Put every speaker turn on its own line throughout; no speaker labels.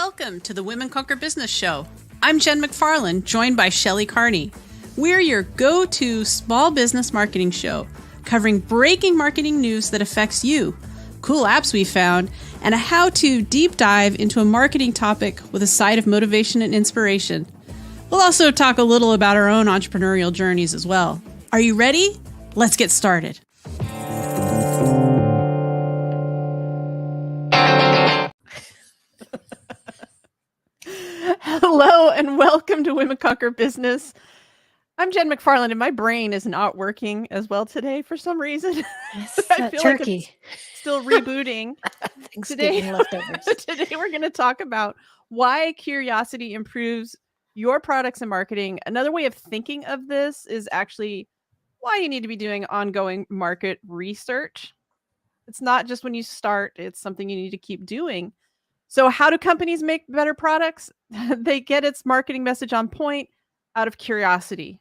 Welcome to the Women Conquer Business Show. I'm Jen McFarland, joined by Shelley Carney. We're your go-to small business marketing show, covering breaking marketing news that affects you, cool apps we found, and a how-to deep dive into a marketing topic with a side of motivation and inspiration. We'll also talk a little about our own entrepreneurial journeys as well. Are you ready? Let's get started. Hello and welcome to Women Conquer Business. I'm Jen McFarland and my brain is not working as well today for some reason.
I feel turkey.
Like it's still rebooting.
Thanksgiving leftovers.
Today we're going to talk about why curiosity improves your products and marketing. Another way of thinking of this is actually why you need to be doing ongoing market research. It's not just when you start, it's something you need to keep doing. So how do companies make better products? They get its marketing message on point out of curiosity.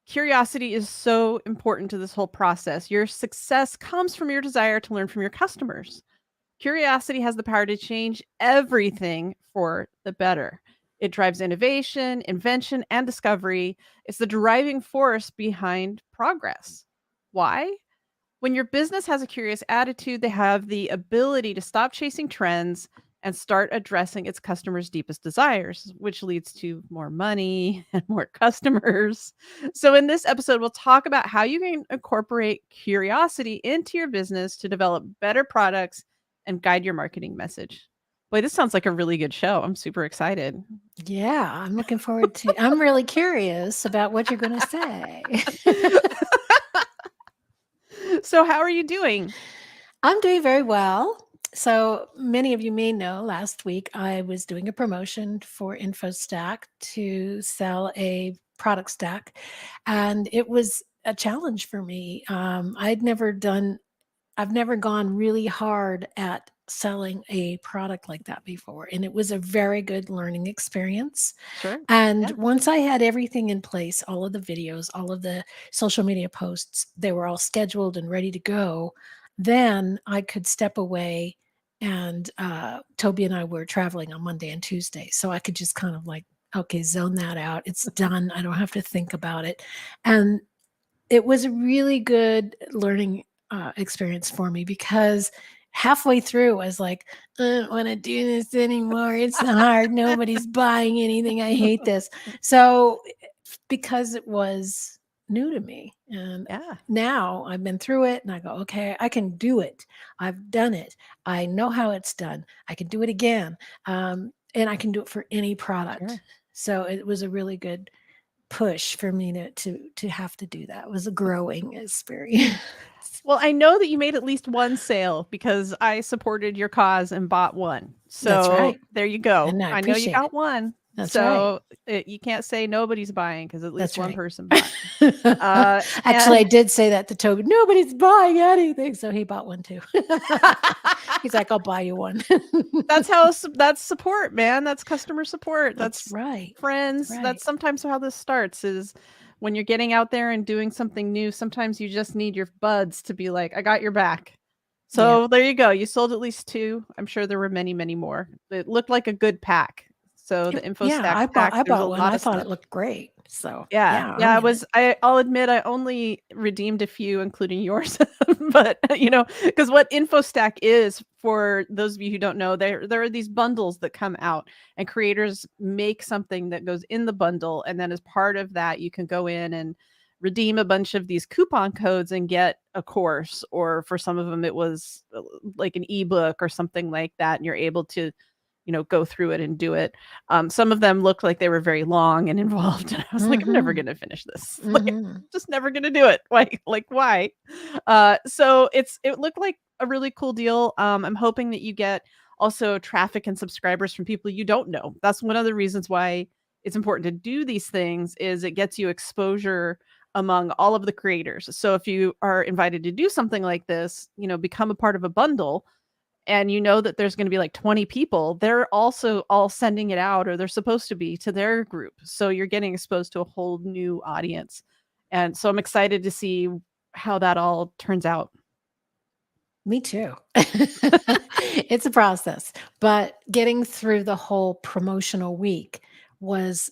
Curiosity is so important to this whole process. Your success comes from your desire to learn from your customers. Curiosity has the power to change everything for the better. It drives innovation, invention, and discovery. It's the driving force behind progress. Why? When your business has a curious attitude, they have the ability to stop chasing trends and start addressing its customers' deepest desires, which leads to more money and more customers. So in this episode, we'll talk about how you can incorporate curiosity into your business to develop better products and guide your marketing message. Boy, this sounds like a really good show. I'm super excited.
Yeah, I'm looking forward to I'm really curious about what you're going to say.
So how are you doing?
I'm doing very well. So many of you may know last week I was doing a promotion for InfoStack to sell a product stack, and it was a challenge for me. I've never gone really hard at selling a product like that before, and it was a very good learning experience.
Sure.
And once I had everything in place, all of the videos, all of the social media posts, they were all scheduled and ready to go, then I could step away. And Toby and I were traveling on Monday and Tuesday, so I could just kind of like, okay, zone that out. It's done. I don't have to think about it. And it was a really good learning experience for me, because halfway through I was like, I don't want to do this anymore. It's hard. Nobody's buying anything. I hate this. So because it was new to me, and now I've been through it and I go, okay, I can do it. I've done it. I know how it's done. I can do it again. And I can do it for any product. Sure. So it was a really good push for me to have to do that. It was a growing experience.
Well, I know that you made at least one sale because I supported your cause and bought one. So that's right. There you go. I know you got one.
That's
so
right.
You can't say nobody's buying because at least one person bought.
Actually, I did say that to Toby. Nobody's buying anything. So he bought one too. He's like, I'll buy you one.
That's support, man. That's customer support. That's
right.
Friends.
Right.
That's sometimes how this starts is when you're getting out there and doing something new. Sometimes you just need your buds to be like, I got your back. So There you go. You sold at least 2. I'm sure there were many, many more. It looked like a good pack. So the InfoStack pack,
I bought one. I thought
stuff.
It looked great. So
I'll admit I only redeemed a few, including yours. But because what InfoStack is, for those of you who don't know, there are these bundles that come out, and creators make something that goes in the bundle, and then as part of that, you can go in and redeem a bunch of these coupon codes and get a course, or for some of them it was like an ebook or something like that, and you're able to go through it and do it. Some of them looked like they were very long and involved. And I was like, I'm never going to finish this. Like, just never going to do it. Why? So it looked like a really cool deal. I'm hoping that you get also traffic and subscribers from people you don't know. That's one of the reasons why it's important to do these things, is it gets you exposure among all of the creators. So if you are invited to do something like this, become a part of a bundle, and that there's going to be like 20 people, they're also all sending it out, or they're supposed to be, to their group. So you're getting exposed to a whole new audience. And so I'm excited to see how that all turns out.
Me too. It's a process, but getting through the whole promotional week was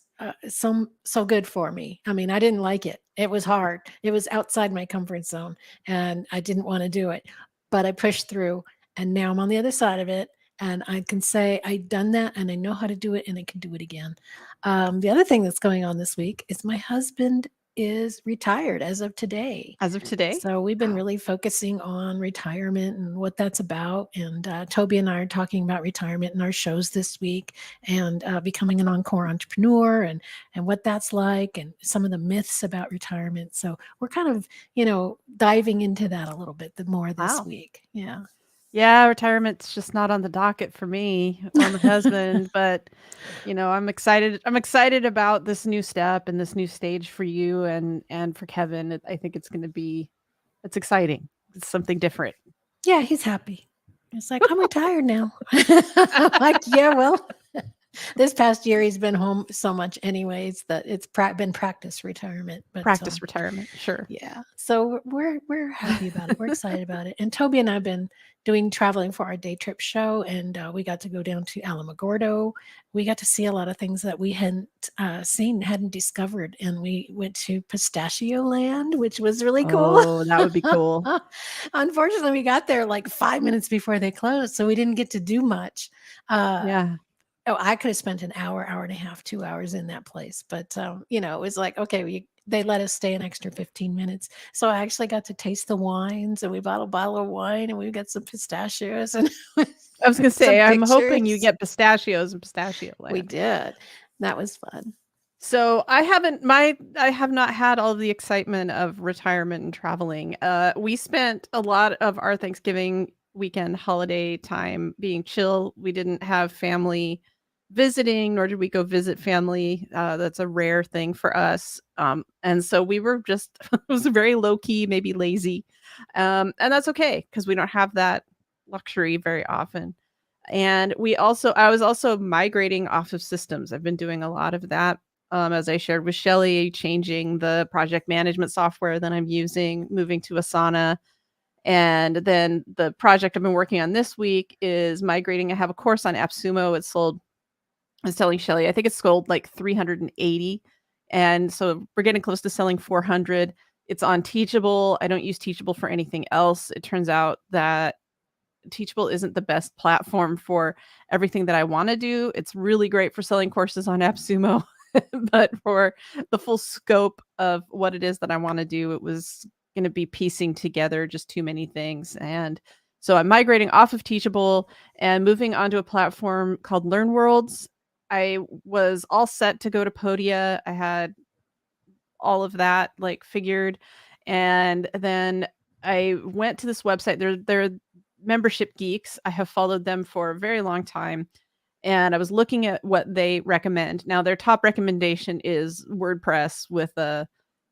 so good for me. I mean, I didn't like it. It was hard. It was outside my comfort zone, and I didn't want to do it. But I pushed through, and now I'm on the other side of it. And I can say I've done that, and I know how to do it, and I can do it again. The other thing that's going on this week is my husband is retired as of today.
As of today?
So we've been
Wow.
really focusing on retirement and what that's about. And Toby and I are talking about retirement in our shows this week, and becoming an encore entrepreneur, and what that's like, and some of the myths about retirement. So we're kind of, diving into that a little bit the more this
Wow.
week. Yeah.
Yeah, retirement's just not on the docket for me or my husband, but I'm excited. I'm excited about this new step and this new stage for you and for Kevin. I think it's exciting. It's something different.
Yeah, he's happy. It's like, I'm retired now. I'm like, yeah, well, this past year he's been home so much anyways that it's been practice retirement. But
Practice retirement, sure.
yeah, so we're happy about it. We're excited about it. And Toby and I've been doing traveling for our day trip show, and we got to go down to Alamogordo. We got to see a lot of things that we hadn't seen, hadn't discovered, and we went to Pistachio Land, which was really cool.
Oh, that would be cool.
Unfortunately, we got there like 5 minutes before they closed, so we didn't get to do much.
Yeah.
Oh, I could have spent an hour, hour and a half, 2 hours in that place, but, it was like, okay, they let us stay an extra 15 minutes. So I actually got to taste the wines, and we bought a bottle of wine, and we got some pistachios and
I was gonna
some
say, I'm hoping you
pictures.
get pistachios in Pistachio
We
Land.
did. That was fun.
So I have not had all the excitement of retirement and traveling. We spent a lot of our Thanksgiving weekend holiday time being chill. We didn't have family visiting, nor did we go visit family. That's a rare thing for us. And so we were just it was very low key, maybe lazy, and that's okay because we don't have that luxury very often. And I was also migrating off of systems. I've been doing a lot of that, as I shared with Shelly, changing the project management software that I'm using, moving to Asana. And then the project I've been working on this week is migrating. I have a course on AppSumo. I was telling Shelly, I think it's sold like 380. And so we're getting close to selling 400. It's on Teachable. I don't use Teachable for anything else. It turns out that Teachable isn't the best platform for everything that I want to do. It's really great for selling courses on AppSumo, but for the full scope of what it is that I want to do, it was going to be piecing together just too many things. And so I'm migrating off of Teachable and moving onto a platform called LearnWorlds. I was all set to go to Podia. I had all of that like figured. And then I went to this website. They're membership geeks. I have followed them for a very long time. And I was looking at what they recommend. Now, their top recommendation is WordPress with a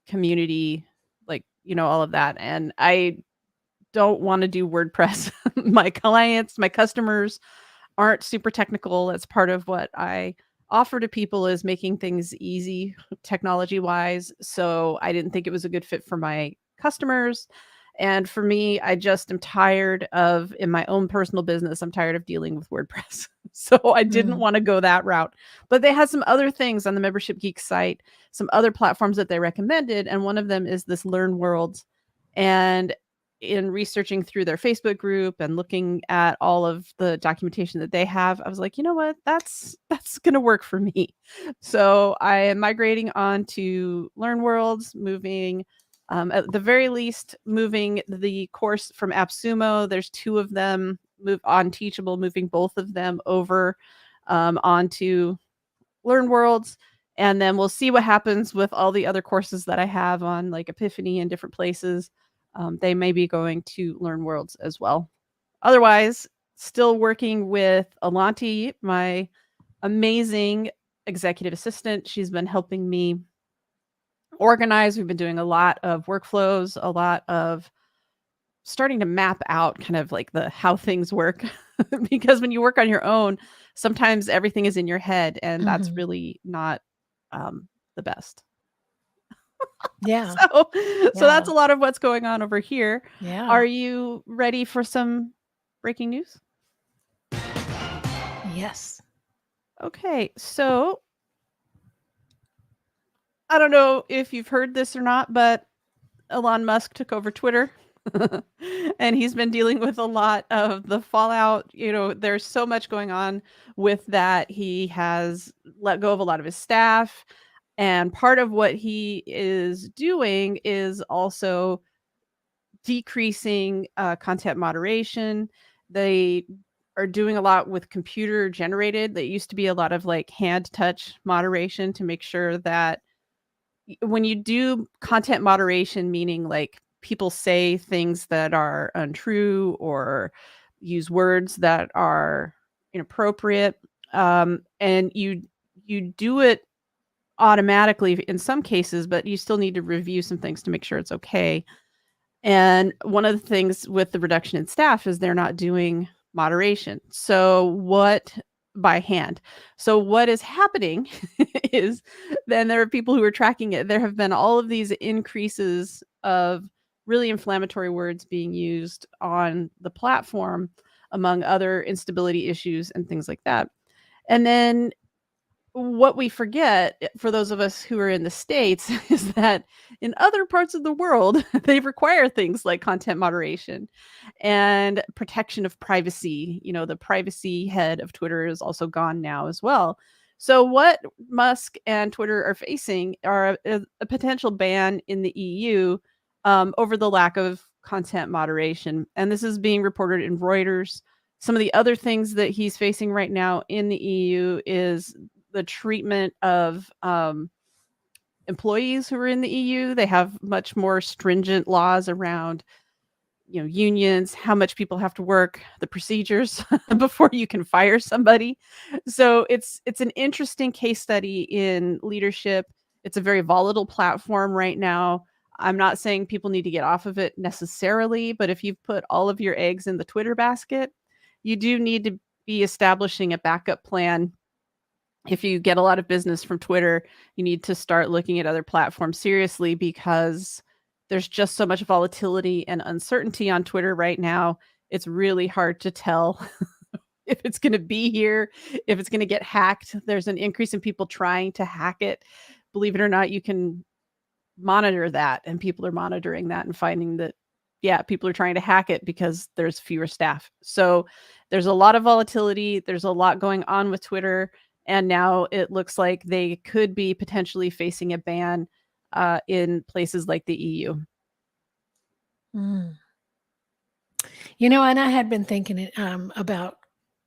community, like, all of that. And I don't want to do WordPress. My customers aren't super technical. That's part of what I offer to people is making things easy technology wise. So I didn't think it was a good fit for my customers. And for me, I just am tired of in my own personal business, I'm tired of dealing with WordPress. So I didn't
Mm.
want to go that route. But they had some other things on the Membership Geek site, some other platforms that they recommended. And one of them is this Learn World. And in researching through their Facebook group and looking at all of the documentation that they have, I was like, you know what, that's going to work for me. So I am migrating on to Learn Worlds, moving at the very least, moving the course from AppSumo. There's two of them move on Teachable, moving both of them over onto Learn Worlds. And then we'll see what happens with all the other courses that I have on like Epiphany and different places. They may be going to Learn Worlds as well. Otherwise, still working with Alanti, my amazing executive assistant. She's been helping me organize. We've been doing a lot of workflows, a lot of starting to map out kind of like the how things work because when you work on your own, sometimes everything is in your head and that's
Mhm.
really not the best.
Yeah.
So that's
Yeah.
a lot of what's going on over here.
Yeah.
Are you ready for some breaking news?
Yes.
Okay, so I don't know if you've heard this or not, but Elon Musk took over Twitter. And he's been dealing with a lot of the fallout. There's so much going on with that. He has let go of a lot of his staff. And part of what he is doing is also decreasing content moderation. They are doing a lot with computer generated. There used to be a lot of like hand touch moderation to make sure that when you do content moderation, meaning like people say things that are untrue or use words that are inappropriate, and you do it automatically in some cases, but you still need to review some things to make sure it's okay. And one of the things with the reduction in staff is they're not doing moderation. So what by hand. So what is happening is then there are people who are tracking it. There have been all of these increases of really inflammatory words being used on the platform, among other instability issues and things like that. And then what we forget, for those of us who are in the States, is that in other parts of the world, they require things like content moderation and protection of privacy. The privacy head of Twitter is also gone now as well. So what Musk and Twitter are facing are a potential ban in the EU over the lack of content moderation. And this is being reported in Reuters. Some of the other things that he's facing right now in the EU is the treatment of employees who are in the EU. They have much more stringent laws around, unions, how much people have to work, the procedures before you can fire somebody. So it's an interesting case study in leadership. It's a very volatile platform right now. I'm not saying people need to get off of it necessarily, but if you've put all of your eggs in the Twitter basket, you do need to be establishing a backup plan. If you get a lot of business from Twitter, you need to start looking at other platforms seriously, because there's just so much volatility and uncertainty on Twitter right now. It's really hard to tell if it's going to be here, if it's going to get hacked. There's an increase in people trying to hack it. Believe it or not, you can monitor that, and people are monitoring that and finding that, yeah, people are trying to hack it because there's fewer staff. So there's a lot of volatility. There's a lot going on with Twitter. And now it looks like they could be potentially facing a ban in places like the EU.
Mm. And I had been thinking about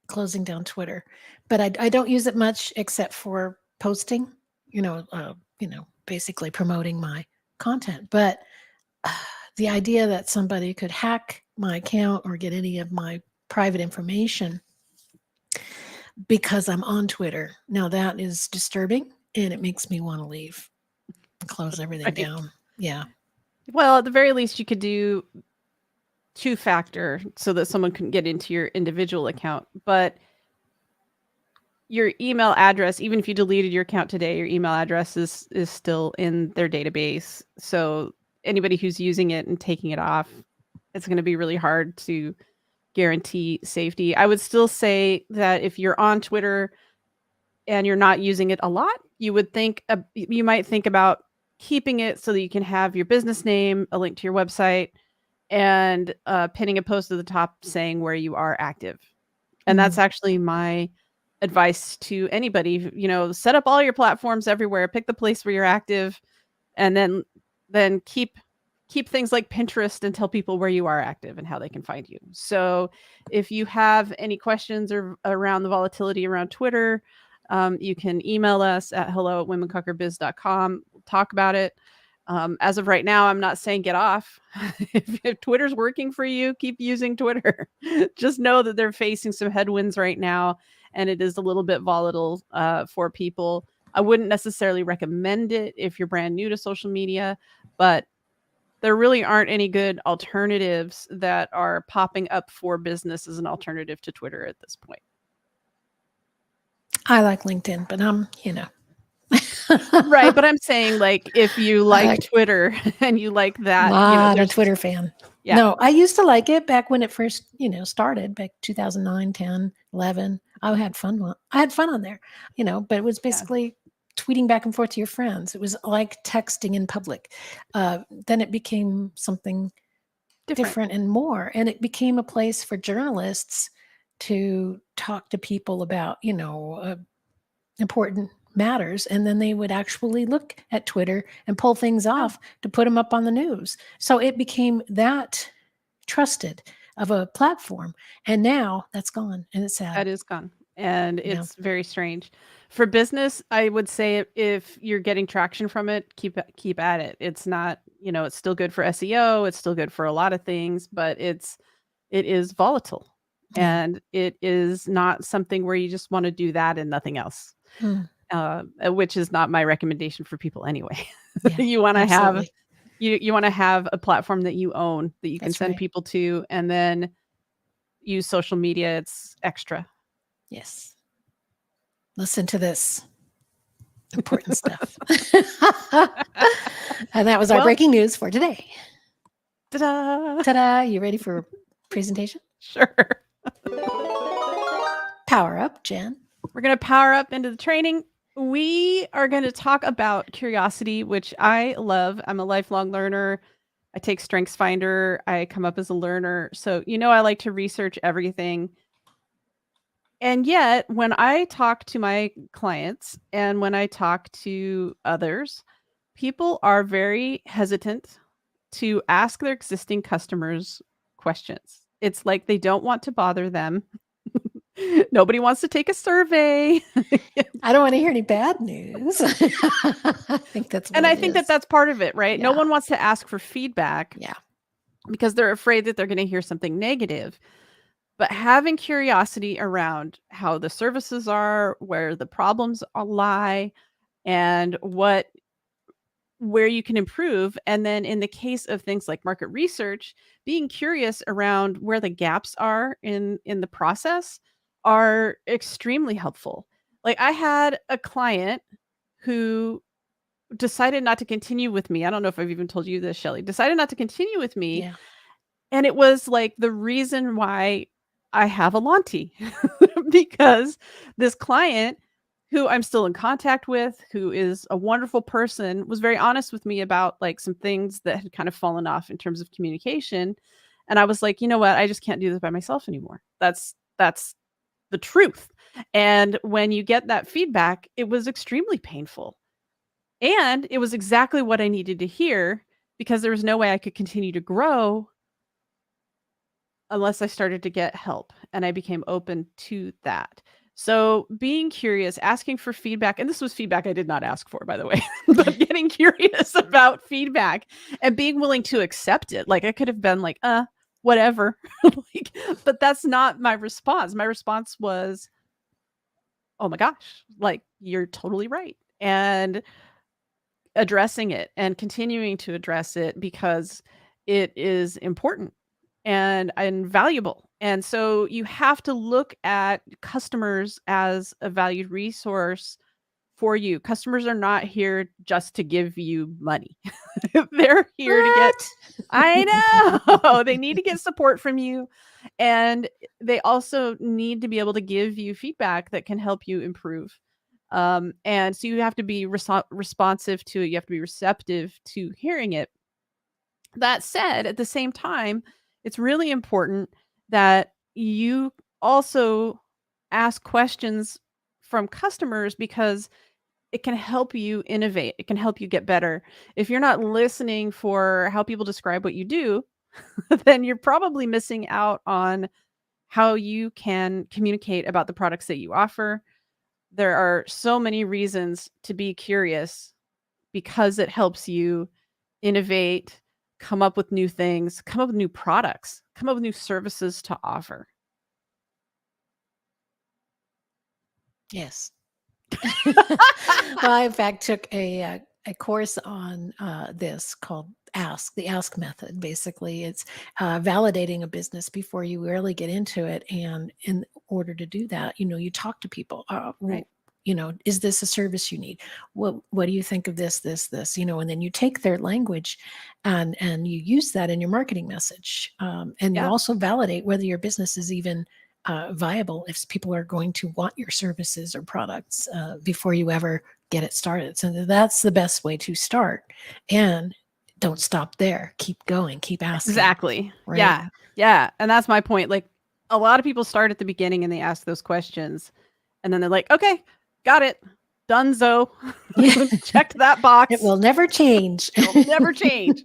closing down Twitter, but I don't use it much except for posting, basically promoting my content. But the idea that somebody could hack my account or get any of my private information because I'm on Twitter, now that is disturbing, and it makes me want to leave and close everything
Right.
down. Yeah.
Well, at the very least, you could do two-factor so that someone can get into your individual account. But your email address, even if you deleted your account today, your email address is still in their database. So anybody who's using it and taking it off, it's going to be really hard to guarantee safety. I would still say that if you're on Twitter and you're not using it a lot, you might think about keeping it so that you can have your business name, a link to your website, and pinning a post at the top saying where you are active. And that's actually my advice to anybody. Set up all your platforms everywhere, pick the place where you're active, and then keep things like Pinterest and tell people where you are active and how they can find you. So if you have any questions or around the volatility around Twitter, you can email us at hello@womenconquerbiz.com. We'll talk about it. As of right now, I'm not saying get off. If Twitter's working for you, keep using Twitter. Just know that they're facing some headwinds right now, and it is a little bit volatile for people. I wouldn't necessarily recommend it if you're brand new to social media, but there really aren't any good alternatives that are popping up for business as an alternative to Twitter at this point.
I like LinkedIn, but I'm.
Right, but I'm saying, like, if you like
I
Twitter and you like that,
Not a
there's
Twitter fan.
yeah,
No, I used to like it back when it first, started back 2009, 10, 11. I had fun on there, but it was
yeah,
basically tweeting back and forth to your friends. It was like texting in public. Then it became something
different.
different and more, and it became a place for journalists to talk to people about, important matters, and then they would actually look at Twitter and pull things
Oh,
off to put them up on the news. So it became that trusted of a platform, and now that's gone, and it's sad.
that is gone, and
Yeah.
it's very strange. For business, I would say if you're getting traction from it, keep at it. It's not, it's still good for SEO, it's still good for a lot of things, but it is volatile,
Yeah.
and it is not something where you just wanna do that and nothing else,
Mm,
which is not my recommendation for people anyway.
yeah,
You wanna have
absolutely.
you wanna have a platform that you own, that you can
That's
send
right.
people to, and then use social media, it's extra.
Yes. Listen to this important stuff. And that was our
Well,
breaking news for today.
ta-da!
Ta-da! You ready for presentation?
Sure.
Power up, Jen.
We're gonna power up into the training. We are gonna talk about curiosity, which I love. I'm a lifelong learner. I take Strengths Finder. I come up as a learner. So, I like to research everything. And yet, when I talk to my clients and when I talk to others, people are very hesitant to ask their existing customers questions. It's like they don't want to bother them. Nobody wants to take a survey.
I don't want to hear any bad news. I think that's what
And I
it
think that
is.
that's part of it, right? No
Yeah.
one wants to ask for feedback
Yeah.
because they're afraid that they're going to hear something negative. But having curiosity around how the services are, where the problems lie, and where you can improve, and then in the case of things like market research, being curious around where the gaps are in the process are extremely helpful. Like, I had a client who decided not to continue with me. I don't know if I've even told you this, Shelly. Decided not to continue with me,
Yeah.
and it was like the reason why I have a Lonti because this client, who I'm still in contact with, who is a wonderful person, was very honest with me about, like, some things that had kind of fallen off in terms of communication, and I was like, "You know what? I just can't do this by myself anymore." That's the truth, and when you get that feedback, it was extremely painful, and it was exactly what I needed to hear because there was no way I could continue to grow unless I started to get help, and I became open to that. So, being curious, asking for feedback, and this was feedback I did not ask for, by the way, but getting curious about feedback and being willing to accept it. Like, I could have been like, whatever. Like, but that's not my response. My response was, "Oh my gosh, like, you're totally right." And addressing it and continuing to address it because it is important and valuable. And so you have to look at customers as a valued resource for you. Customers are not here just to give you money. They're here to get
What?
I know. They need to get support from you, and they also need to be able to give you feedback that can help you improve. And so you have to be responsive to it. You have to be receptive to hearing it. That said, at the same time, it's really important that you also ask questions from customers because it can help you innovate. It can help you get better. If you're not listening for how people describe what you do, then you're probably missing out on how you can communicate about the products that you offer. There are so many reasons to be curious because it helps you innovate, come up with new things, come up with new products, come up with new services to offer.
Yes. Well, I in fact took a course on this called the Ask method. Basically, it's validating a business before you really get into it. And in order to do that, you talk to people.
Right.
is this a service you need? What do you think of this, and then you take their language and you use that in your marketing message. And you
Yeah,
also validate whether your business is even viable, if people are going to want your services or products before you ever get it started. So that's the best way to start. And don't stop there. Keep going, keep asking,
exactly.
right?
Yeah. Yeah. And that's my point. Like a lot of people start at the beginning and they ask those questions and then they're like, okay, got it. Donezo.
Yeah.
Checked that
It
box.
will never change.
It'll never change.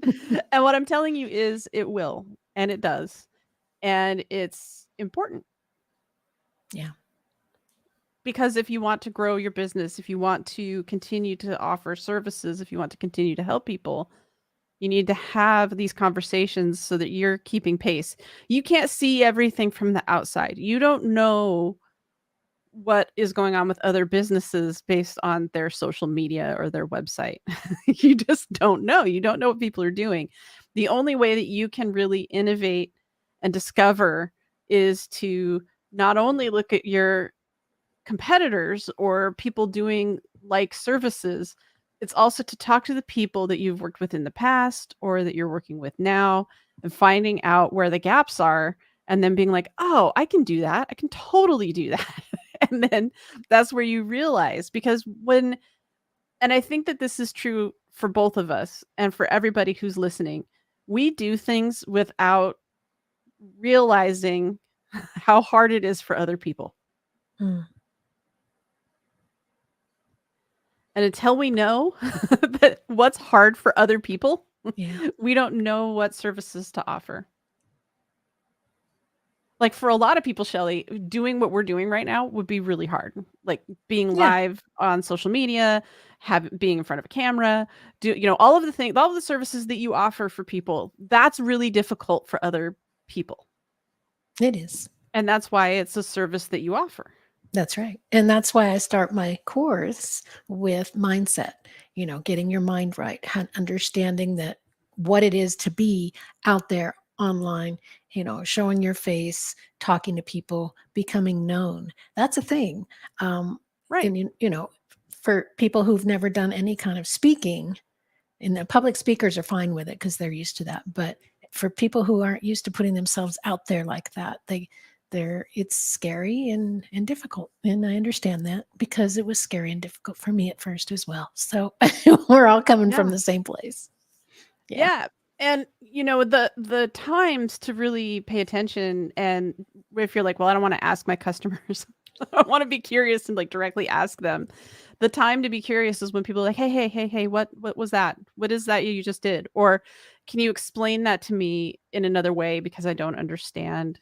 And what I'm telling you is it will, and it does. And it's important
Yeah.
because if you want to grow your business, if you want to continue to offer services, if you want to continue to help people, you need to have these conversations so that you're keeping pace. You can't see everything from the outside. You don't know what is going on with other businesses based on their social media or their website. You just don't know. You don't know what people are doing. The only way that you can really innovate and discover is to not only look at your competitors or people doing like services, it's also to talk to the people that you've worked with in the past or that you're working with now and finding out where the gaps are and then being like, oh, I can do that. I can totally do that. And then that's where you realize because and I think that this is true for both of us and for everybody who's listening, we do things without realizing how hard it is for other people.
Mm,
And until we know that what's hard for other people,
yeah.
we don't know what services to offer. Like for a lot of people, Shelly, doing what we're doing right now would be really hard. Like being
Yeah.
live on social media, being in front of a camera, all of the things, all of the services that you offer for people, that's really difficult for other people.
It is.
And that's why it's a service that you offer.
That's right. And that's why I start my course with mindset, getting your mind right, understanding that what it is to be out there online, showing your face, talking to people, becoming known. That's a thing.
Right.
And, for people who've never done any kind of speaking, and the public speakers are fine with it because they're used to that. But for people who aren't used to putting themselves out there like that, it's scary and difficult. And I understand that because it was scary and difficult for me at first as well. So we're all coming from
Yeah.
the same place.
Yeah. And the times to really pay attention, and if you're like, well, I don't want to ask my customers, I want to be curious and like directly ask them. The time to be curious is when people are like, hey, what was that? What is that you just did? Or can you explain that to me in another way because I don't understand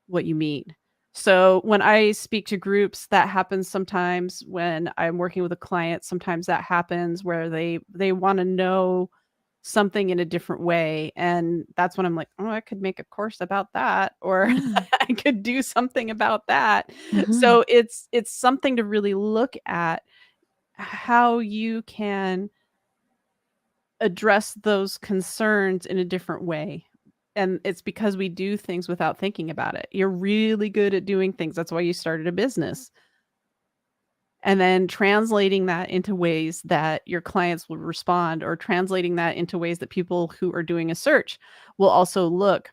what you mean? So when I speak to groups, that happens sometimes. When I'm working with a client, sometimes that happens where they want to know something in a different way, and that's when I'm like, oh, I could make a course about that, or
Mm.
I could do something about that.
Mhm.
So it's something to really look at how you can address those concerns in a different way. And it's because we do things without thinking about it. You're really good at doing things. That's why you started a business. And then translating that into ways that your clients will respond, or translating that into ways that people who are doing a search will also look.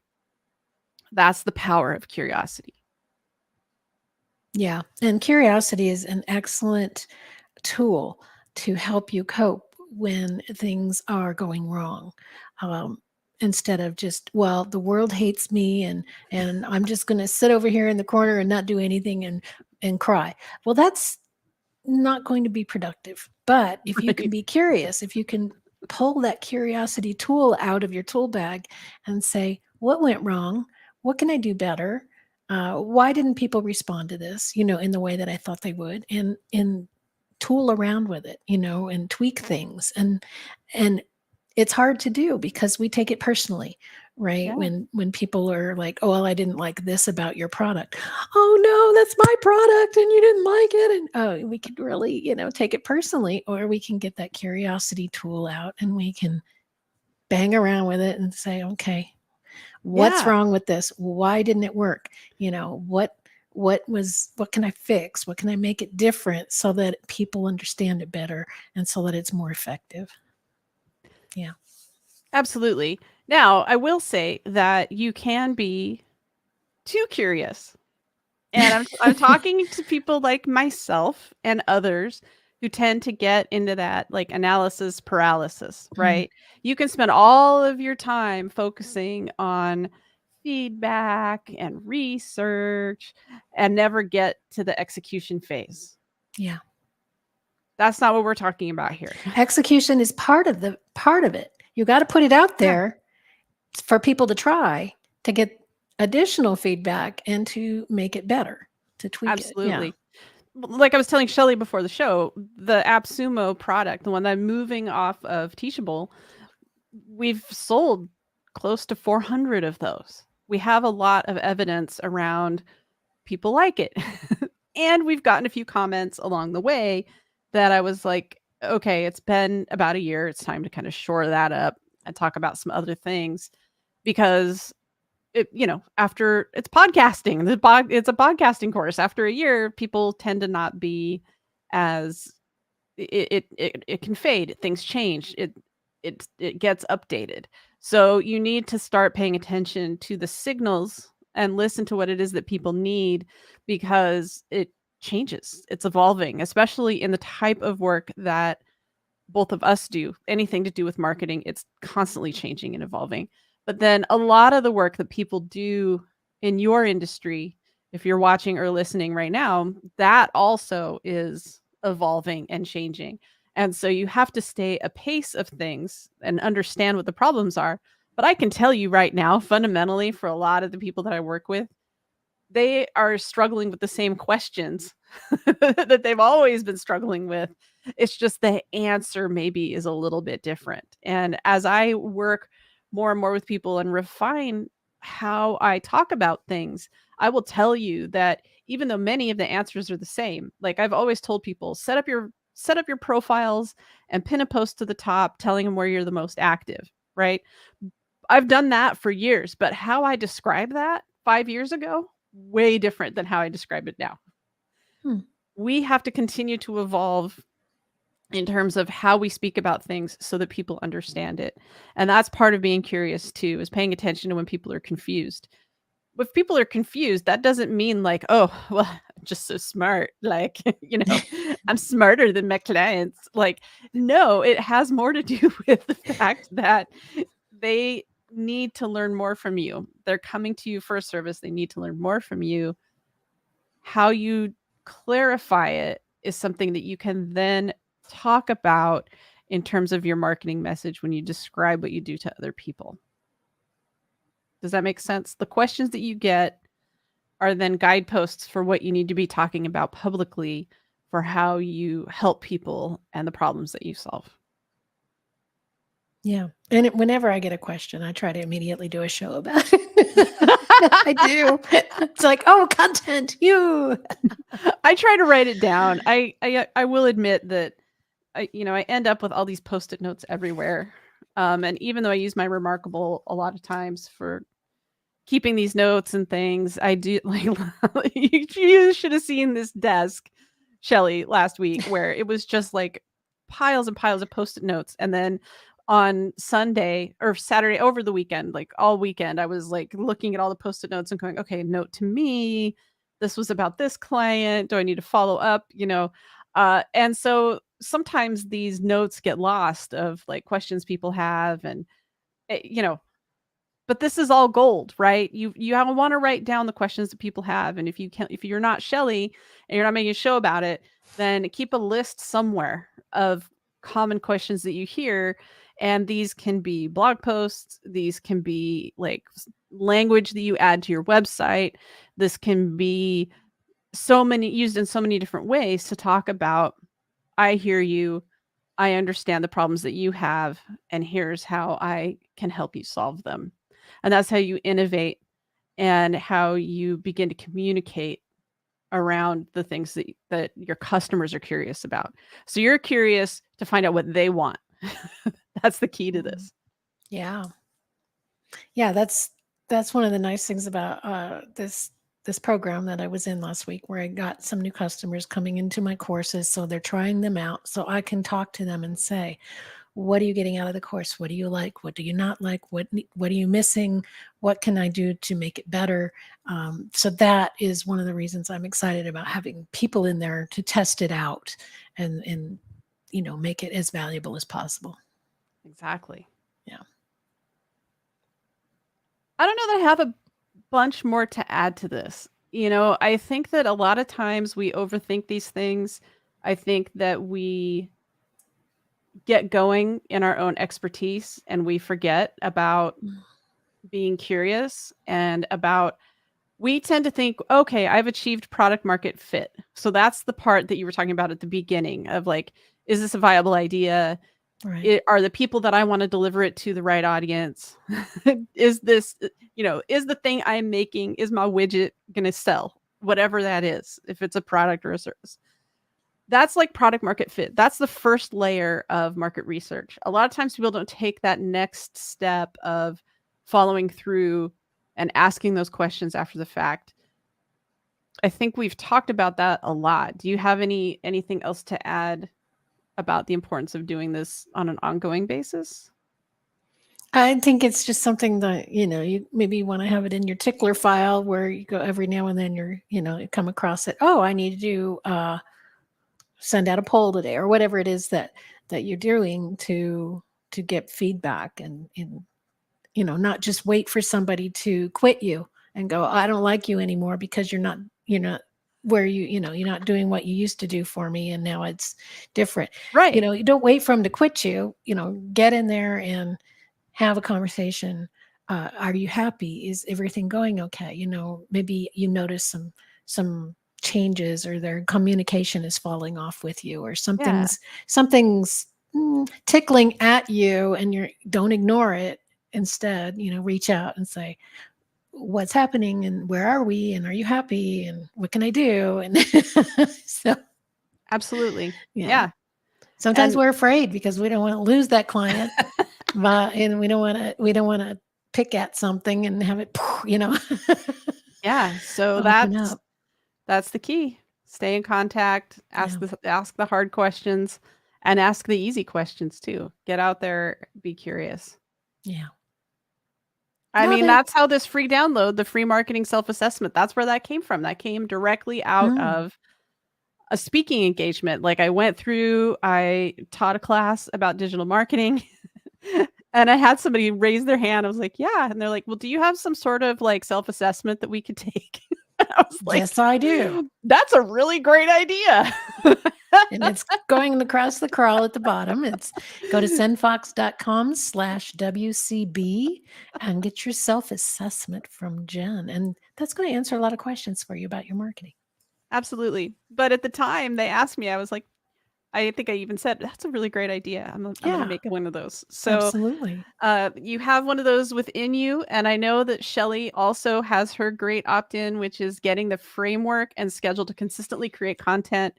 That's the power of curiosity.
Yeah. And curiosity is an excellent tool to help you cope when things are going wrong. Um, Instead of just, well, the world hates me and I'm just going to sit over here in the corner and not do anything and cry. Well, that's not going to be productive. But if you can
Right.
be curious, if you can pull that curiosity tool out of your tool bag and say, what went wrong? What can I do better? Why didn't people respond to this, in the way that I thought they would? And tool around with it, and tweak things. And it's hard to do because we take it personally, right?
Yeah.
When people are like, oh, well, I didn't like this about your product. Oh no, that's my product and you didn't like it. And oh, we could really, take it personally, or we can get that curiosity tool out and we can bang around with it and say, okay, what's
Yeah.
wrong with this? Why didn't it work? What what can I fix? What can I make it different so that people understand it better and so that it's more effective? Yeah.
Absolutely. Now, I will say that you can be too curious. And I'm talking to people like myself and others who tend to get into that like analysis paralysis, right? You can spend all of your time focusing on feedback and research and never get to the execution phase.
Yeah.
That's not what we're talking about here.
Execution is part of it. You got to put it out
Yeah.
there for people to try to get additional feedback and to make it better, to tweak
Absolutely.
it.
Like I was telling Shelly before the show, the AppSumo product, the one that I'm moving off of Teachable, we've sold close to 400 of those. We have a lot of evidence around people like it. And we've gotten a few comments along the way that I was like, okay, it's been about a year. It's time to kind of shore that up and talk about some other things because after it's podcasting, it's a podcasting course. After a year, people tend to not be as it can fade. Things change. It gets updated. So you need to start paying attention to the signals and listen to what it is that people need because it changes. It's evolving, especially in the type of work that both of us do. Anything to do with marketing, it's constantly changing and evolving. But then a lot of the work that people do in your industry, if you're watching or listening right now, that also is evolving and changing. And so you have to stay apace of things and understand what the problems are. But I can tell you right now, fundamentally, for a lot of the people that I work with, they are struggling with the same questions that they've always been struggling with. It's just the answer maybe is a little bit different. And as I work more and more with people and refine how I talk about things, I will tell you that even though many of the answers are the same, like I've always told people, set up your profiles and pin a post to the top telling them where you're the most active, right? I've done that for years, but how I describe that 5 years ago, way different than how I describe it now. We have to continue to evolve in terms of how we speak about things so that people understand it. And that's part of being curious too, is paying attention to when people are confused. If people are confused, that doesn't mean like, oh, well, I'm just so smart. Like, I'm smarter than my clients. Like, no, it has more to do with the fact that they need to learn more from you. They're coming to you for a service. They need to learn more from you. How you clarify it is something that you can then talk about in terms of your marketing message when you describe what you do to other people. Does that make sense? The questions that you get are then guideposts for what you need to be talking about publicly for how you help people and the problems that you solve.
Yeah. And whenever I get a question, I try to immediately do a show about it. I do. It's like, oh, content, you.
I try to write it down. I will admit that I end up with all these Post-it notes everywhere. And even though I use my Remarkable a lot of times for keeping these notes and things, I do like you should have seen this desk, Shelly, last week where it was just like piles and piles of Post-it notes. And then on Sunday or Saturday over the weekend, like all weekend, I was like looking at all the Post-it notes and going, okay, note to me. This was about this client. Do I need to follow up? And so sometimes these notes get lost of like questions people have and, but this is all gold, right? You want to write down the questions that people have. And if you're not Shelly and you're not making a show about it, then keep a list somewhere of common questions that you hear. And these can be blog posts. These can be like language that you add to your website. This can be used in so many different ways to talk about, I hear you. I understand the problems that you have, and here's how I can help you solve them. And that's how you innovate and how you begin to communicate around the things that your customers are curious about. So you're curious to find out what they want. That's the key to this.
Yeah. Yeah, that's one of the nice things about this this program that I was in last week where I got some new customers coming into my courses. So they're trying them out. So I can talk to them and say, what are you getting out of the course? What do you like? What do you not like? What are you missing? What can I do to make it better? So that is one of the reasons I'm excited about having people in there to test it out and make it as valuable as possible.
Exactly.
Yeah.
I don't know that I have a bunch more to add to this. I think that a lot of times we overthink these things. I think that we get going in our own expertise and we forget about being curious and about we tend to think, okay, I've achieved product market fit. So that's the part that you were talking about at the beginning of like, is this a viable idea?
Right.
Are the people that I want to deliver it to the right audience? Is this, is the thing I'm making, is my widget going to sell? Whatever that is, if it's a product or a service. That's like product market fit. That's the first layer of market research. A lot of times people don't take that next step of following through and asking those questions after the fact. I think we've talked about that a lot. Do you have anything else to add about the importance of doing this on an ongoing basis?
I think it's just something that, you maybe want to have it in your tickler file where you go every now and then you come across it. Oh, I need to send out a poll today or whatever it is that you're doing to get feedback and not just wait for somebody to quit you and go, I don't like you anymore because you're not where you're not doing what you used to do for me and now it's different.
Right.
You don't wait for them to quit you, get in there and have a conversation. Are you happy? Is everything going okay? Maybe you notice some changes or their communication is falling off with you or something's tickling at you and you don't ignore it. Instead, reach out and say, what's happening and where are we and are you happy and what can I do? And so
absolutely.
yeah.
Yeah.
Sometimes we're afraid because we don't want to lose that client. And we don't want to pick at something and have it,
Yeah. So
open up.
that's the key. Stay in contact, ask the hard questions and ask the easy questions too. Get out there, be curious.
Yeah.
I mean, that's how this free download, the free marketing self-assessment, that's where that came from. That came directly out of a speaking engagement. Like I taught a class about digital marketing and I had somebody raise their hand. I was like, yeah. And they're like, well, do you have some sort of like self-assessment that we could take? I was like,
yes, I do.
That's a really great idea.
And it's going across the crawl at the bottom. It's go to sendfox.com/WCB and get your self-assessment from Jen. And that's going to answer a lot of questions for you about your marketing.
Absolutely. But at the time they asked me, I was like, I think I even said, that's a really great idea. I'm going to make one of those. So
absolutely.
You have one of those within you. And I know that Shelly also has her great opt-in, which is getting the framework and schedule to consistently create content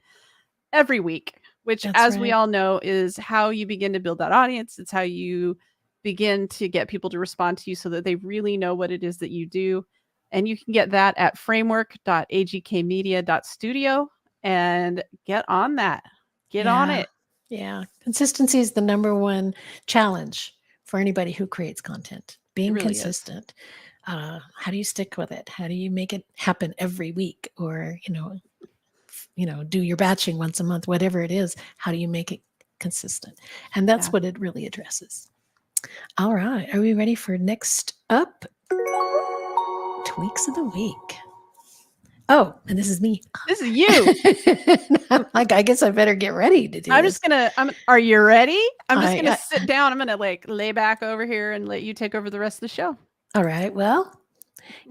every week, which we all know is how you begin to build that audience. It's how you begin to get people to respond to you so that they really know what it is that you do. And you can get that at framework.agkmedia.studio and get on that. Get on it.
Yeah. Consistency is the number one challenge for anybody who creates content. Being really consistent. How do you stick with it? How do you make it happen every week? Or, do your batching once a month, whatever it is. How do you make it consistent? And that's what it really addresses. All right. Are we ready for next up? Tweaks of the week. Oh, and this is me.
This is you.
I guess I better get ready to do this.
Are you ready? I'm just going to sit down. I'm going to lay back over here and let you take over the rest of the show.
All right. Well,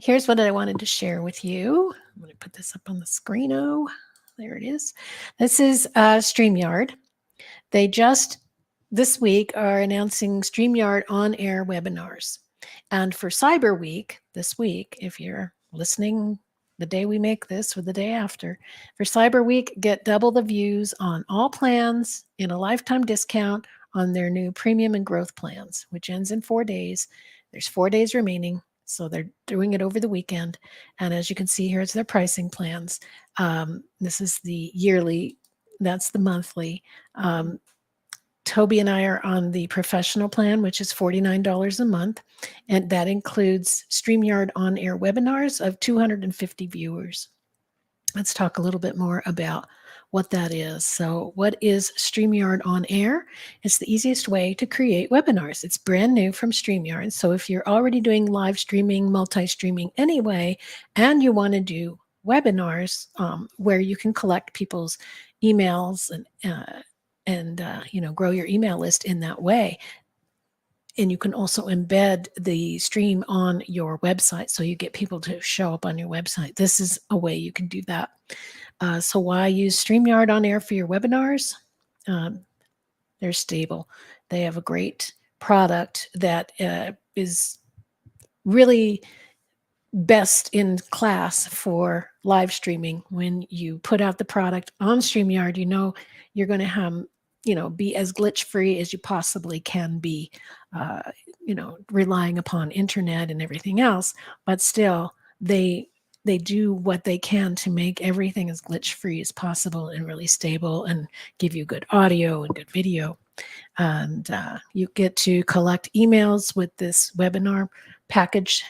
here's what I wanted to share with you. I'm going to put this up on the screen. Oh, there it is. This is StreamYard. They just this week are announcing StreamYard on-air webinars. And for Cyber Week this week, if you're listening the day we make this or the day after, for Cyber Week, get double the views on all plans in a lifetime discount on their new premium and growth plans, which ends in 4 days. There's 4 days remaining. So they're doing it over the weekend. And as you can see here, it's their pricing plans. This is the yearly, that's the monthly. Toby and I are on the professional plan, which is $49 a month. And that includes StreamYard on-air webinars of 250 viewers. Let's talk a little bit more about what that is. So what is StreamYard on Air? It's the easiest way to create webinars. It's brand new from StreamYard. So if you're already doing live streaming, multi-streaming anyway, and you want to do webinars where you can collect people's emails and grow your email list in that way. And you can also embed the stream on your website so you get people to show up on your website. This is a way you can do that. So why use StreamYard on air for your webinars? They're stable. They have a great product that is really best in class for live streaming. When you put out the product on StreamYard, you're going to have be as glitch free as you possibly can be, relying upon internet and everything else, but still they do what they can to make everything as glitch free as possible and really stable and give you good audio and good video. And you get to collect emails with this webinar package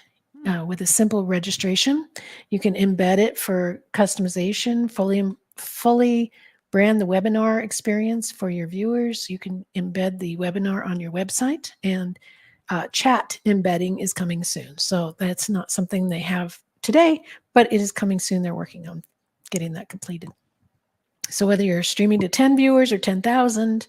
with a simple registration. You can embed it for customization, fully brand the webinar experience for your viewers. You can embed the webinar on your website, and chat embedding is coming soon. So that's not something they have today, but it is coming soon. They're working on getting that completed. So whether you're streaming to 10 viewers or 10,000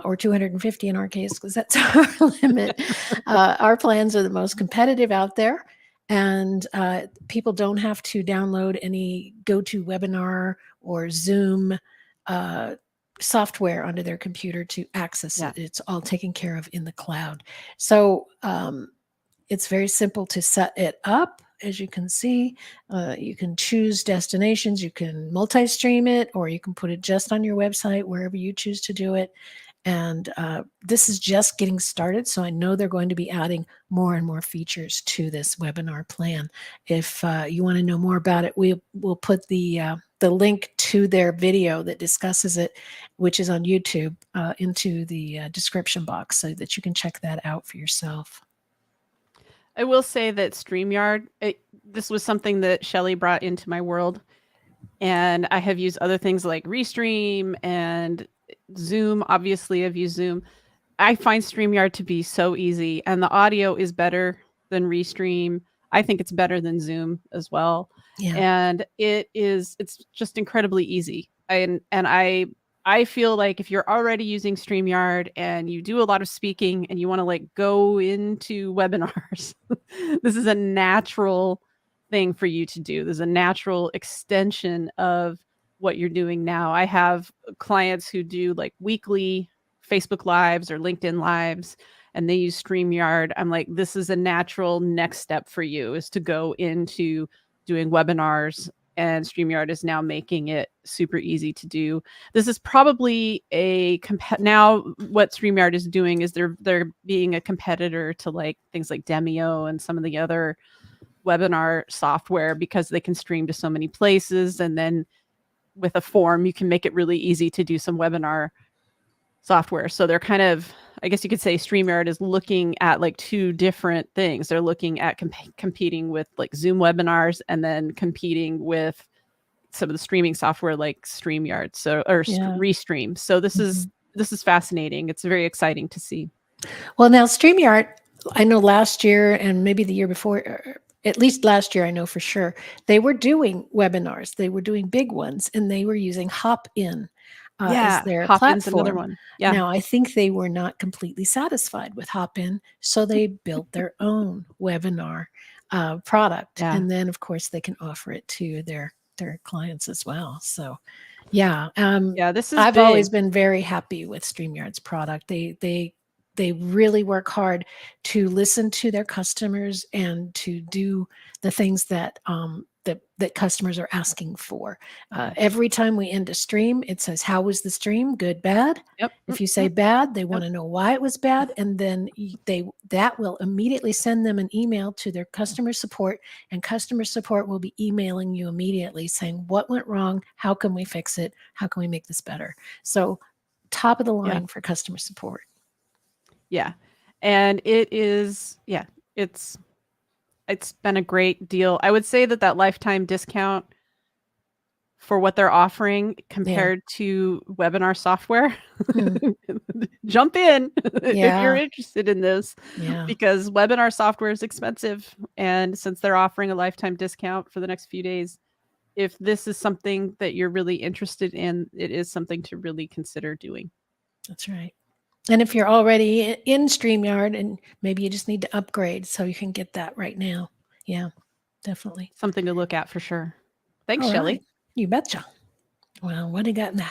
or 250 in our case, because that's our limit, our plans are the most competitive out there. And people don't have to download any GoToWebinar or Zoom software onto their computer to access it. It's all taken care of in the cloud. So it's very simple to set it up. As you can see, you can choose destinations, you can multi-stream it, or you can put it just on your website, wherever you choose to do it. And this is just getting started, so I know they're going to be adding more and more features to this webinar plan. If you want to know more about it, we'll put the link to their video that discusses it, which is on YouTube, into the description box so that you can check that out for yourself.
I will say that StreamYard, this was something that Shelly brought into my world, and I have used other things like Restream and Zoom. Obviously, I've used Zoom. I find StreamYard to be so easy, and the audio is better than Restream. I think it's better than Zoom as well.
Yeah.
And it's just incredibly easy. And I feel like if you're already using StreamYard and you do a lot of speaking and you want to go into webinars, this is a natural thing for you to do. There's a natural extension of what you're doing now. I have clients who do weekly Facebook Lives or LinkedIn Lives, and they use StreamYard. I'm like, this is a natural next step for you, is to go into doing webinars, and StreamYard is now making it super easy to do. This is probably now what StreamYard is doing is they're being a competitor to things like Demio and some of the other webinar software, because they can stream to so many places, and then with a form you can make it really easy to do some webinar software. So they're kind of, I guess you could say, StreamYard is looking at two different things. They're looking at competing with Zoom webinars, and then competing with some of the streaming software like StreamYard, Restream. So this is fascinating. It's very exciting to see.
Well, now StreamYard, I know last year and maybe the year before, at least last year, I know for sure, they were doing webinars. They were doing big ones, and they were using Hopin as their
Hopin's
platform.
another one. Yeah.
Now, I think they were not completely satisfied with Hopin, so they built their own webinar product.
Yeah.
And then, of course, they can offer it to their clients as well. So, yeah.
This is
I've
big.
always been very happy with StreamYard's product. They really work hard to listen to their customers and to do the things that that customers are asking for.
Yeah.
Every time we end a stream, it says, how was the stream? Good, bad?
Yep.
If you say bad, they want
Yep.
to know why it was bad, and then that will immediately send them an email to their customer support, and customer support will be emailing you immediately saying what went wrong, how can we fix it, how can we make this better. So top of the line for customer support.
Yeah. And it is, it's been a great deal. I would say that lifetime discount for what they're offering compared to webinar software. Jump in if you're interested in this, because webinar software is expensive. And since they're offering a lifetime discount for the next few days, if this is something that you're really interested in, it is something to really consider doing.
That's right. And if you're already in StreamYard, and maybe you just need to upgrade, so you can get that right now. Yeah, definitely.
Something to look at for sure. Thanks,
All
Shelley.
right. You betcha. Well, what do you got now?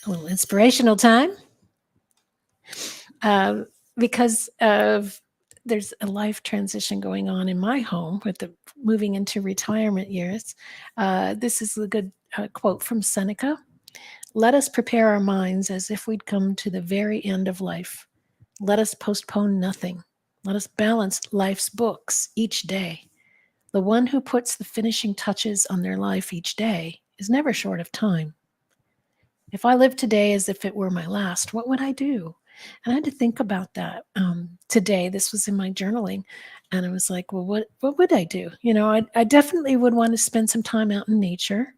A little inspirational time. Because of there's a life transition going on in my home with the moving into retirement years. This is a good quote from Seneca. Let us prepare our minds as if we'd come to the very end of life. Let us postpone nothing. Let us balance life's books each day. The one who puts the finishing touches on their life each day is never short of time. If I lived today as if it were my last, what would I do? And I had to think about that today. This was in my journaling. And I was like, well, what would I do? I definitely would want to spend some time out in nature.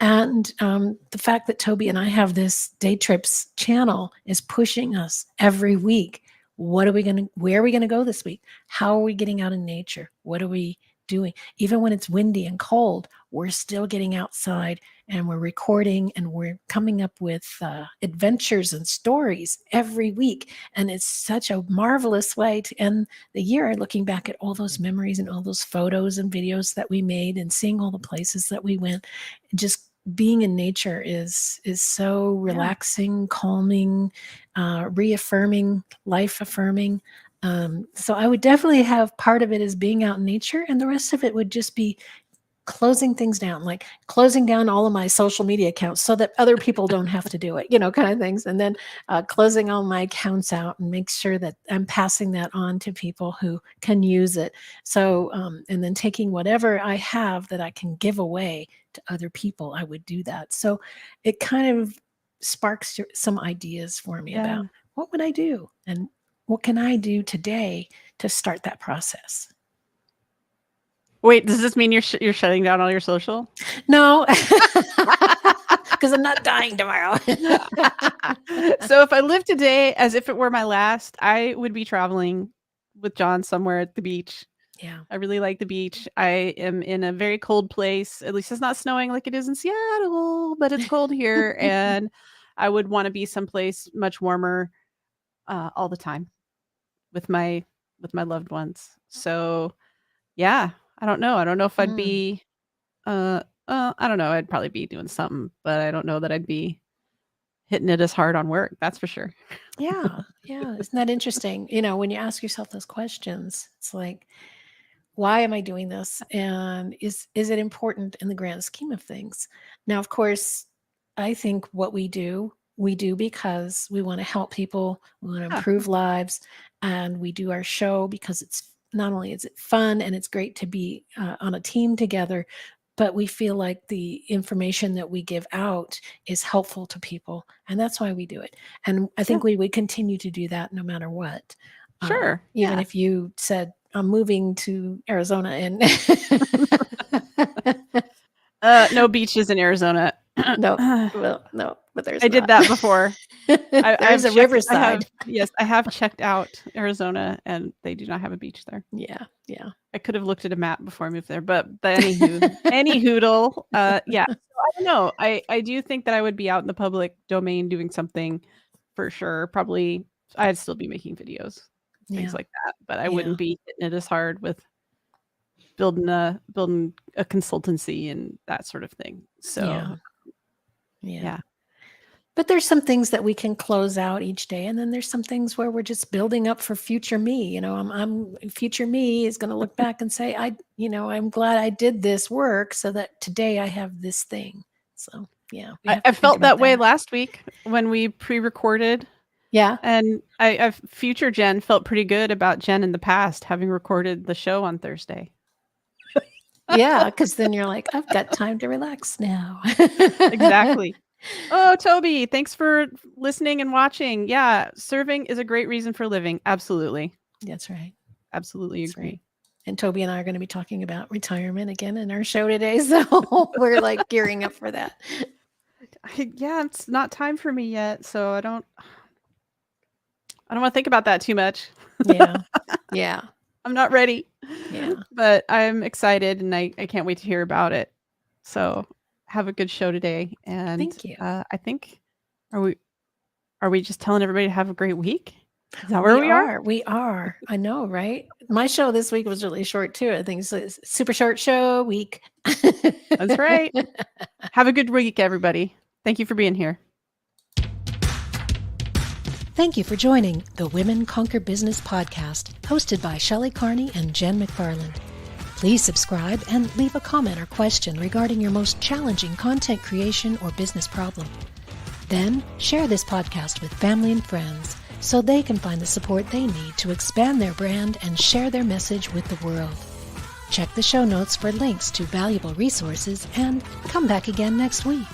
And the fact that Toby and I have this Day Trips channel is pushing us every week. Where are we going to go this week? How are we getting out in nature? What are we doing? Even when it's windy and cold, we're still getting outside and we're recording and we're coming up with adventures and stories every week. And it's such a marvelous way to end the year, looking back at all those memories and all those photos and videos that we made and seeing all the places that we went. Just being in nature is so relaxing, calming, reaffirming, life affirming. So I would definitely have part of it as being out in nature, and the rest of it would just be closing things down, like closing down all of my social media accounts so that other people don't have to do it, kind of things. And then closing all my accounts out and make sure that I'm passing that on to people who can use it. So, and then taking whatever I have that I can give away to other people, I would do that. So it kind of sparks some ideas for me about what would I do and what can I do today to start that process.
Wait, does this mean you're shutting down all your social?
No, because I'm not dying tomorrow.
So if I lived today as if it were my last, I would be traveling with John somewhere at the beach.
Yeah.
I really like the beach. I am in a very cold place. At least it's not snowing like it is in Seattle, but it's cold here. And I would want to be someplace much warmer all the time with my loved ones. So yeah, I don't know. I don't know if I'd be I don't know. I'd probably be doing something, but I don't know that I'd be hitting it as hard on work. That's for sure.
Yeah. Isn't that interesting? When you ask yourself those questions, it's like, why am I doing this? And is it important in the grand scheme of things? Now, of course, I think what we do because we want to help people, we want to improve lives, and we do our show because it's not only is it fun and it's great to be on a team together, but we feel like the information that we give out is helpful to people, and that's why we do it. And I think we would continue to do that no matter what.
Sure.
Even if you said, I'm moving to Arizona and
no beaches in Arizona.
no, but there's
I did that before.
There's a riverside.
I have checked out Arizona and they do not have a beach there.
Yeah.
I could have looked at a map before I moved there, but anywho, any hoodle. Yeah. So I don't know. I do think that I would be out in the public domain doing something for sure. Probably I'd still be making videos, things like that, but I wouldn't be hitting it as hard with building a consultancy and that sort of thing. So yeah.
But there's some things that we can close out each day, and then there's some things where we're just building up for future me. You know, I'm future me is going to look back and say, I'm glad I did this work so that today I have this thing. So yeah, we have
I
to think
felt
about
that way
that.
last week when we pre-recorded,
Yeah.
and I future Jen felt pretty good about Jen in the past having recorded the show on Thursday.
Yeah, because then you're like, I've got time to relax now.
Exactly. Oh, Toby, thanks for listening and watching. Yeah, serving is a great reason for living. Absolutely.
That's right.
Absolutely
That's
agree.
right. And Toby and I are going to be talking about retirement again in our show today. So we're like gearing up for that.
Yeah, it's not time for me yet, so I don't want to think about that too much.
Yeah. Yeah.
I'm not ready.
Yeah.
But I'm excited and I can't wait to hear about it. So have a good show today. And
Thank you.
I think are we just telling everybody to have a great week? Is that where we are?
We are. I know, right? My show this week was really short too. I think it's a super short show week.
That's right. Have a good week, everybody. Thank you for being here.
Thank you for joining the Women Conquer Business podcast, hosted by Shelley Carney and Jen McFarland. Please subscribe and leave a comment or question regarding your most challenging content creation or business problem. Then share this podcast with family and friends so they can find the support they need to expand their brand and share their message with the world. Check the show notes for links to valuable resources and come back again next week.